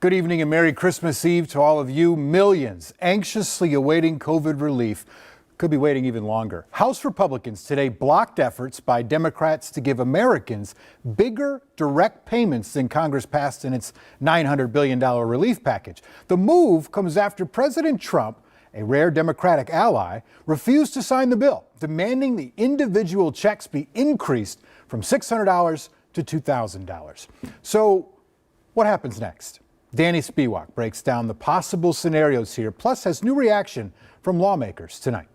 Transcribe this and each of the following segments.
Good evening and Merry Christmas Eve to all of you. Millions anxiously awaiting COVID relief could be waiting even longer. House Republicans today blocked efforts by Democrats to give Americans bigger direct payments than Congress passed in its $900 billion relief package. The move comes after President Trump, a rare Democratic ally, refused to sign the bill, demanding the individual checks be increased from $600 to $2,000. So what happens next? Danny Spiewak breaks down the possible scenarios here, plus has new reaction from lawmakers tonight.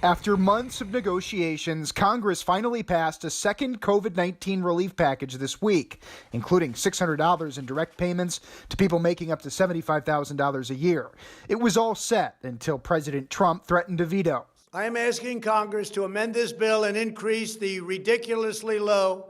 After months of negotiations, Congress finally passed a second COVID-19 relief package this week, including $600 in direct payments to people making up to $75,000 a year. It was all set until President Trump threatened to veto. I am asking Congress to amend this bill and increase the ridiculously low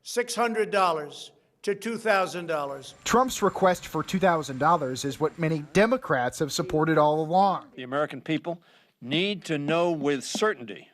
$600 to $2,000. Trump's request for $2,000 is what many Democrats have supported all along. The American people need to know with certainty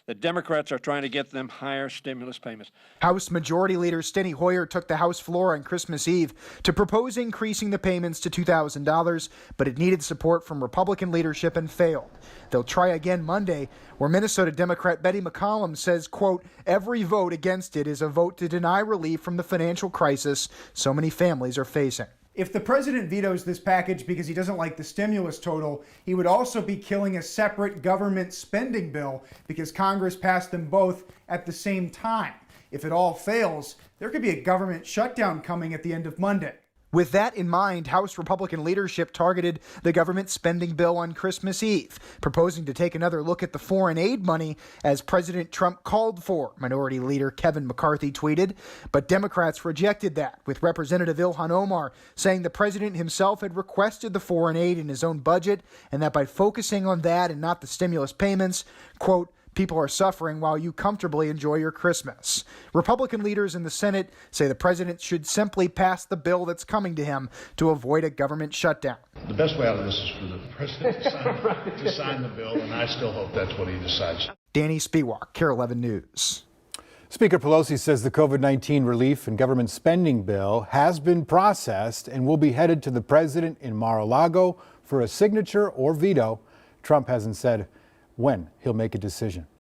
that Democrats are trying to get them higher stimulus payments. House Majority Leader Steny Hoyer took the House floor on Christmas Eve to propose increasing the payments to $2,000, but it needed support from Republican leadership and failed. They'll try again Monday, where Minnesota Democrat Betty McCollum says, quote, every vote against it is a vote to deny relief from the financial crisis so many families are facing. If the president vetoes this package because he doesn't like the stimulus total, he would also be killing a separate government spending bill because Congress passed them both at the same time. If it all fails, there could be a government shutdown coming at the end of Monday. With that in mind, House Republican leadership targeted the government spending bill on Christmas Eve, proposing to take another look at the foreign aid money as President Trump called for, Minority Leader Kevin McCarthy tweeted. But Democrats rejected that, with Representative Ilhan Omar saying the president himself had requested the foreign aid in his own budget and that by focusing on that and not the stimulus payments, quote, people are suffering while you comfortably enjoy your Christmas. Republican leaders in the Senate say the president should simply pass the bill that's coming to him to avoid a government shutdown. The best way out of this is for the president to sign the bill, and I still hope that's what he decides. Danny Spiewak, KARE 11 News. Speaker Pelosi says the COVID-19 relief and government spending bill has been processed and will be headed to the president in Mar-a-Lago for a signature or veto. Trump hasn't said when he'll make a decision.